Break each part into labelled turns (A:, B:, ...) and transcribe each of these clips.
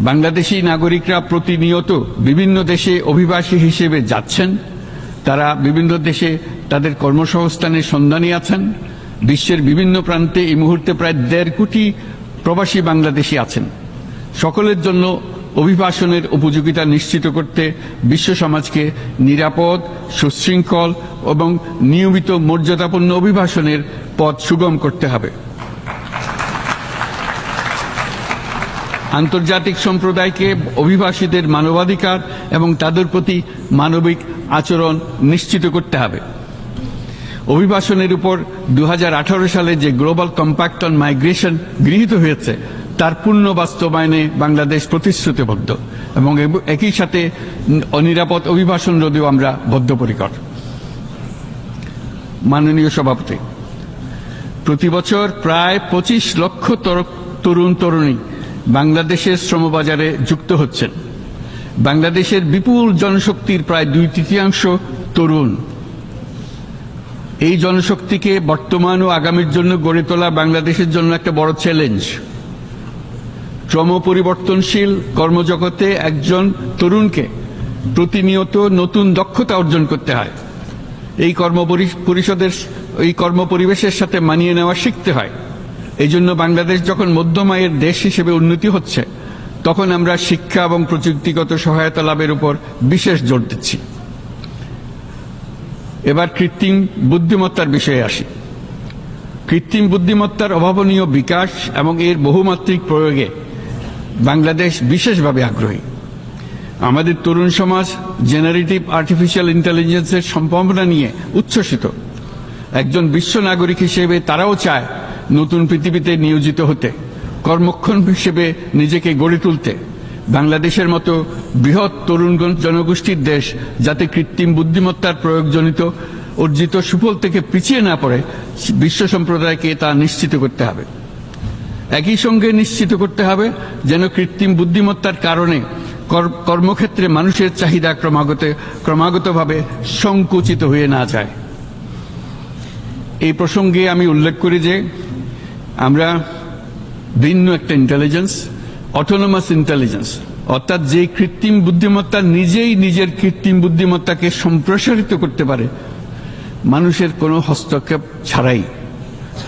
A: বাংলাদেশি নাগরিকরা প্রতিনিয়ত বিভিন্ন দেশে অভিবাসী হিসেবে যাচ্ছেন। তারা বিভিন্ন দেশে তাদের কর্মসংস্থানের সন্ধানে আছেন। বিশ্বের বিভিন্ন প্রান্তে এই মুহূর্তে প্রায় 1.5 কোটি প্রবাসী বাংলাদেশি আছেন। সকলের জন্য অভিবাসনের উপযোগিতা নিশ্চিত করতে বিশ্ব সমাজকে নিরাপদ, সুশৃঙ্খল এবং নিয়মিত মর্যাদাপূর্ণ অভিবাসনের পথ সুগম করতে হবে। আন্তর্জাতিক সম্প্রদায়কে অভিবাসীদের মানবাধিকার এবং তাদের প্রতি মানবিক আচরণ নিশ্চিত করতে হবে। অভিবাসনের উপর 2018 সালে যে গ্লোবাল কম্প্যাক্ট অন মাইগ্রেশন গৃহীত হয়েছে তার পূর্ণ বাস্তবায়নে বাংলাদেশ প্রতিশ্রুতিবদ্ধ এবং একই সাথে অনিরাপদ অভিবাসন রোধেও আমরা বদ্ধপরিকর। মাননীয় সভাপতি, প্রতি বছর প্রায় 25 লক্ষ তরুণ তরুণী বাংলাদেশের শ্রমবাজারে যুক্ত হচ্ছেন। বাংলাদেশের বিপুল জনশক্তির প্রায় 2/3 তরুণ। এই জনশক্তিকে বর্তমান ও আগামীর জন্য গড়ে তোলা বাংলাদেশের জন্য একটা বড় চ্যালেঞ্জ। ক্রমপরিবর্তনশীল কর্মজগতে একজন তরুণকে প্রতিনিয়ত নতুন দক্ষতা অর্জন করতে হয়। এই কর্মপরিবেশের সাথে মানিয়ে নেওয়া শিখতে হয়। এই জন্য বাংলাদেশ যখন মধ্যম আয়ের দেশ হিসেবে উন্নতি হচ্ছে, তখন আমরা শিক্ষা এবং প্রযুক্তিগত সহায়তা লাভের উপর বিশেষ জোর দিচ্ছি। এবার কৃত্রিম বুদ্ধিমত্তার বিষয়ে আসি। কৃত্রিম বুদ্ধিমত্তার অভাবনীয় বিকাশ এবং এর বহুমাত্রিক প্রয়োগে বাংলাদেশ বিশেষভাবে আগ্রহী। আমাদের তরুণ সমাজ জেনারেটিভ আর্টিফিশিয়াল ইন্টেলিজেন্সের সম্ভাবনা নিয়ে উচ্ছ্বসিত। একজন বিশ্ব নাগরিক হিসেবে তারাও চায় নতুন পৃথিবীতে নিয়োজিত হতে, কর্মক্ষম হিসেবে নিজেকে গড়ে তুলতে। বাংলাদেশের মতো বৃহৎ তরুণ জনগোষ্ঠীর দেশ যাতে কৃত্রিম বুদ্ধিমত্তার প্রয়োগজনিত অর্জিত সুফল থেকে পিছিয়ে না পড়ে, বিশ্ব সম্প্রদায়কে তা নিশ্চিত করতে হবে। একই সঙ্গে নিশ্চিত করতে হবে যেন কৃত্রিম বুদ্ধিমত্তার কারণে কর্মক্ষেত্রে মানুষের চাহিদা ক্রমাগতভাবে সংকুচিত হয়ে না যায়। এই প্রসঙ্গে আমি উল্লেখ করি যে আমরা ভিন্ন একটা ইন্টেলিজেন্স, অটোনোমাস ইন্টেলিজেন্স, অর্থাৎ যে কৃত্রিম বুদ্ধিমত্তা নিজেই নিজের কৃত্রিম বুদ্ধিমত্তাকে সম্প্রসারিত করতে পারে মানুষের কোনো হস্তক্ষেপ ছাড়াই,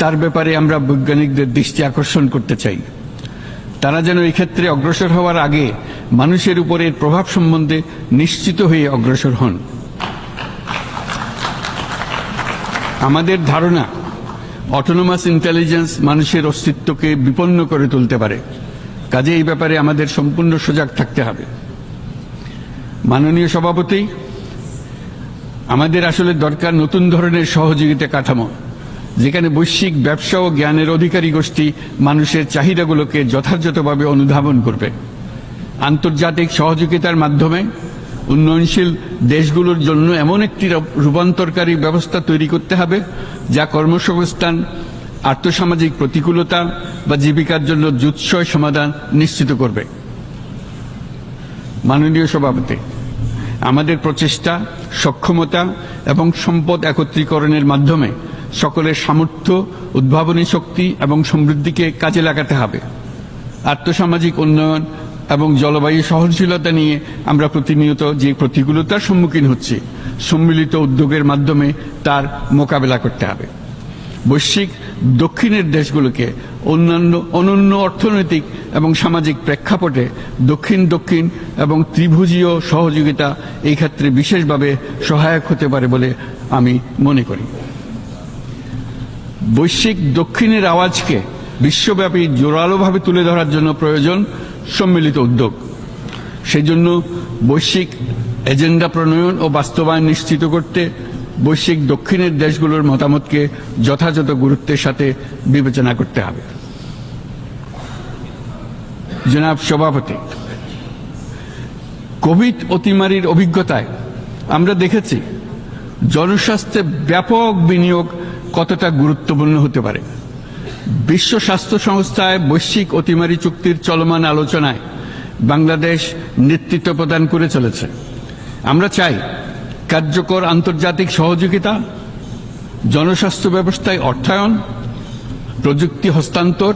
A: তার ব্যাপারে আমরা বৈজ্ঞানিকদের দৃষ্টি আকর্ষণ করতে চাই। তারা যেন এই ক্ষেত্রে অগ্রসর হওয়ার আগে মানুষের উপরের প্রভাব সম্বন্ধে নিশ্চিত হয়ে অগ্রসর হন। আমাদের ধারণা অটোনোমাস ইন্টেলিজেন্স মানুষের অস্তিত্বকে বিপন্ন করে তুলতে পারে, কাজে এই ব্যাপারে আমাদের সম্পূর্ণ সজাগ থাকতে হবে। মাননীয় সভাপতি, আমাদের আসলে দরকার নতুন ধরনের সহযোগিতা কাঠামো, যেখানে বৈশ্বিক ব্যবসা ও জ্ঞানের অধিকারী গোষ্ঠী মানুষের চাহিদাগুলোকে যথাযথভাবে অনুধাবন করবে। আন্তর্জাতিক সহযোগিতার মাধ্যমে উন্নয়নশীল দেশগুলোর জন্য এমন একটি রূপান্তরকারী ব্যবস্থা তৈরি করতে হবে যা কর্মসংস্থান, আর্থসামাজিক প্রতিকূলতা বা জীবিকার জন্য যুৎসয় সমাধান নিশ্চিত করবে। মাননীয় সভাপতি, আমাদের প্রচেষ্টা, সক্ষমতা এবং সম্পদ একত্রীকরণের মাধ্যমে সকলের সামর্থ্য, উদ্ভাবনী শক্তি এবং সমৃদ্ধিকে কাজে লাগাতে হবে। আর্থসামাজিক উন্নয়ন এবং জলবায়ু সহনশীলতা নিয়ে আমরা প্রতিনিয়ত যে প্রতিকূলতার সম্মুখীন হচ্ছি, সম্মিলিত উদ্যোগের মাধ্যমে তার মোকাবেলা করতে হবে। বৈশ্বিক দক্ষিণের দেশগুলোকে অনন্য অর্থনৈতিক এবং সামাজিক প্রেক্ষাপটে দক্ষিণ দক্ষিণ এবং ত্রিভুজীয় সহযোগিতা এই ক্ষেত্রে বিশেষভাবে সহায়ক হতে পারে বলে আমি মনে করি। বৈশ্বিক দক্ষিণের আওয়াজকে বিশ্বব্যাপী জোরালোভাবে তুলে ধরার জন্য প্রয়োজন সম্মিলিত উদ্যোগ। সেই জন্য বৈশ্বিক এজেন্ডা প্রণয়ন ও বাস্তবায়ন নিশ্চিত করতে বৈশ্বিক দক্ষিণের দেশগুলোর মতামতকে যথাযথ গুরুত্বের সাথে বিবেচনা করতে হবে। জনাব সভাপতি, কোভিড অতিমারির অভিজ্ঞতায় আমরা দেখেছি জনস্বাস্থ্যে ব্যাপক বিনিয়োগ কতটা গুরুত্বপূর্ণ হতে পারে। বিশ্ব স্বাস্থ্য সংস্থায় বৈশ্বিক অতিমারি চুক্তির চলমান আলোচনায় বাংলাদেশ নেতৃত্ব প্রদান করে চলেছে। আমরা চাই কার্যকর আন্তর্জাতিক সহযোগিতা, জনস্বাস্থ্য ব্যবস্থায় অর্থায়ন, প্রযুক্তি হস্তান্তর,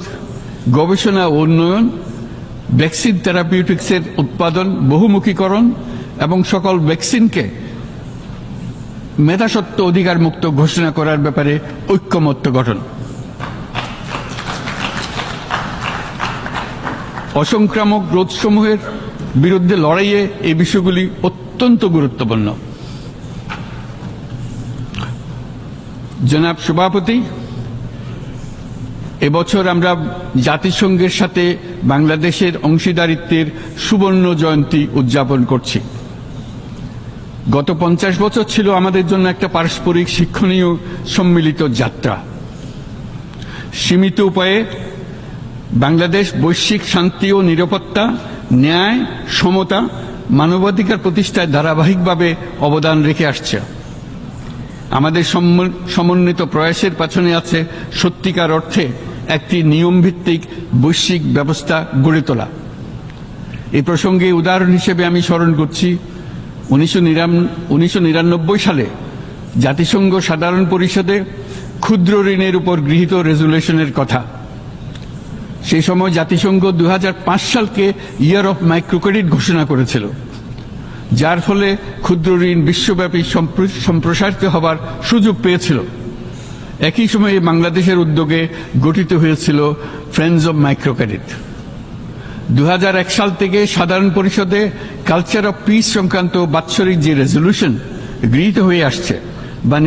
A: গবেষণা ও উন্নয়ন, ভ্যাকসিন থেরাপিউটিক্সের উৎপাদন, বহুমুখীকরণ এবং সকল ভ্যাকসিনকে মেধাস্বত্ব অধিকার মুক্ত ঘোষণা করার ব্যাপারে ঐক্যমত্য গঠন। অসংক্রামক রোগসমূহের বিরুদ্ধে লড়াইয়ে এই বিষয়গুলি অত্যন্ত গুরুত্বপূর্ণ। জনাব সভাপতি, এবছর আমরা জাতিসংঘের সাথে বাংলাদেশের অংশীদারিত্বের সুবর্ণ জয়ন্তী উদযাপন করছি। গত 50 বছর ছিল আমাদের জন্য একটা পারস্পরিক শিক্ষণীয় সম্মিলিত যাত্রা। সীমিত উপায়ে বাংলাদেশ বৈশ্বিক শান্তি ও নিরাপত্তা, ন্যায়, সমতা, মানবাধিকার প্রতিষ্ঠায় ধারাবাহিকভাবে অবদান রেখে আসছে। আমাদের সমন্বিত প্রয়াসের পেছনে আছে সত্যিকার অর্থে একটি নিয়মভিত্তিক বৈশ্বিক ব্যবস্থা গড়ে তোলা। এই প্রসঙ্গে উদাহরণ হিসেবে আমি স্মরণ করছি 1999 সালে জাতিসংঘ সাধারণ পরিষদে ক্ষুদ্র ঋণের উপর গৃহীত রেজুলেশনের কথা। সেই সময় জাতিসংঘ 2005 সালকে ইয়ার অফ মাইক্রোক্রেডিট ঘোষণা করেছিল, যার ফলে ক্ষুদ্র ঋণ বিশ্বব্যাপী সম্প্রসারিত হবার সুযোগ পেয়েছিল। একই সময়ে বাংলাদেশের উদ্যোগে গঠিত হয়েছিল ফ্রেন্ডস অব মাইক্রোক্রেডিট। 2001 সাল থেকে সাধারণ পরিষদে কালচার অফ পিস সংক্রান্ত বাৎসরিক যে রেজলিউশন গৃহীত হয়ে আসছে, বা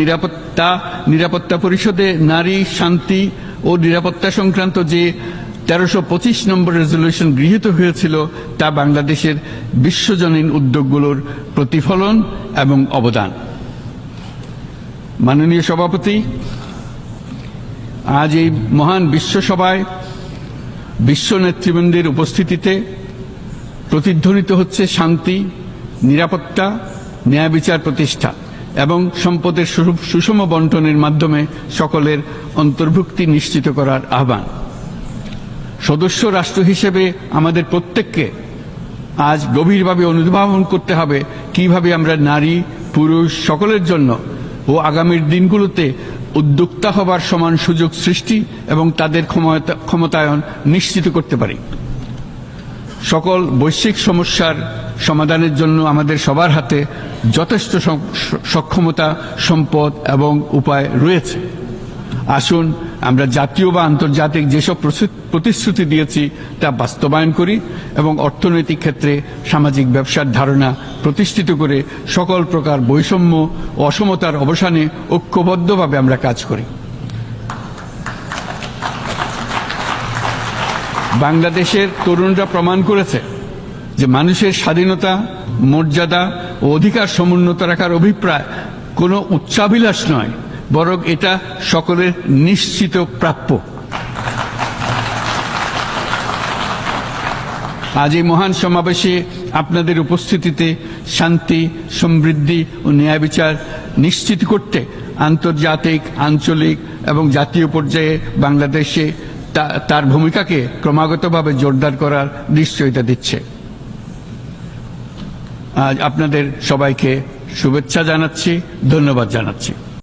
A: নিরাপত্তা পরিষদে নারী, শান্তি ও নিরাপত্তা সংক্রান্ত যে 1325 নম্বর রেজলিউশন গৃহীত হয়েছিল, তা বাংলাদেশের বিশ্বজনীন উদ্যোগগুলোর প্রতিফলন এবং অবদান। মাননীয় সভাপতি, আজ এই মহান বিশ্বসভায় বিশ্ব নেতৃবৃন্দের উপস্থিতিতে প্রতিধ্বনিত হচ্ছে শান্তি, নিরাপত্তা, ন্যায় বিচার প্রতিষ্ঠা এবং সম্পদের সুষম বন্টনের মাধ্যমে সকলের অন্তর্ভুক্তি নিশ্চিত করার আহ্বান। সদস্য রাষ্ট্র হিসেবে আমাদের প্রত্যেককে আজ গভীরভাবে অনুধাবন করতে হবে কিভাবে আমরা নারী, পুরুষ সকলের জন্য ও আগামীর দিনগুলোতে উদ্যোক্তা হবার সমান সুযোগ সৃষ্টি এবং তাদের ক্ষমতায়ন নিশ্চিত করতে পারি। সকল বৈশ্বিক সমস্যার সমাধানের জন্য আমাদের সবার হাতে যথেষ্ট সক্ষমতা, সম্পদ এবং উপায় রয়েছে। আসুন আমরা জাতীয় বা আন্তর্জাতিক যেসব প্রতিশ্রুতি দিয়েছি তা বাস্তবায়ন করি এবং অর্থনৈতিক ক্ষেত্রে সামাজিক ব্যবসার ধারণা প্রতিষ্ঠিত করে সকল প্রকার বৈষম্য ও অসমতার অবসানে ঐক্যবদ্ধভাবে আমরা কাজ করি। বাংলাদেশের তরুণরা প্রমাণ করেছে যে মানুষের স্বাধীনতা, মর্যাদা ও অধিকার সমুন্নত রাখার অভিপ্রায় কোনো উচ্চাভিলাষ নয়, বরং এটা সকলের নিশ্চিত প্রাপ্য। আজ এই মহান সমাবেশে আপনাদের উপস্থিতিতে শান্তি, সমৃদ্ধি ও ন্যায় বিচার নিশ্চিত করতে আন্তর্জাতিক, আঞ্চলিক এবং জাতীয় পর্যায়ে বাংলাদেশে তার ভূমিকাকে ক্রমাগতভাবে জোরদার করার নিশ্চয়তা দিচ্ছে। আজ আপনাদের সবাইকে শুভেচ্ছা জানাচ্ছি, ধন্যবাদ জানাচ্ছি।